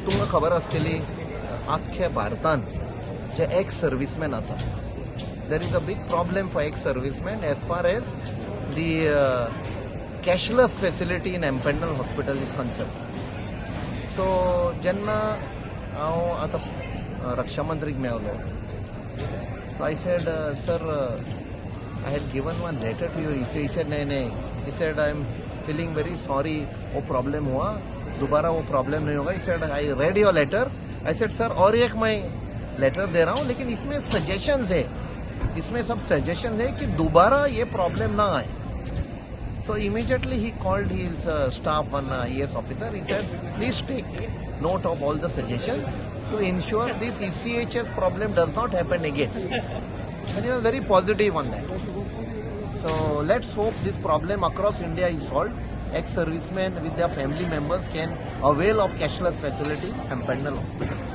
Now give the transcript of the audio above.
तुमकां खबर आसतली आख्ख्या भारतान जे एक्स सर्विसमॅन आसा there is a big problem for ex serviceman as far as the cashless facility in empanelled hospital is concern. So जेन्ना हांव आतां रक्षा मंत्रीक मेळलो so I said sir I had given one letter to you. He said, नहीं. He said, I am feeling very sorry. वो problem हुआ, दोबारा वो problem नहीं होगा. He said, I read your letter. I said, sir, और एक मैं letter दे रहा हूँ, लेकिन इसमें suggestions है. इसमें सब suggestions है कि दोबारा ये problem ना आए. So immediately he called his staff, one IAS officer. He said, please take note of all the suggestions to ensure this ECHS problem does not happen again. And he was very positive on that. So let's hope this problem across India is solved. Ex-servicemen with their family members can avail of cashless facility and Pendal hospitals.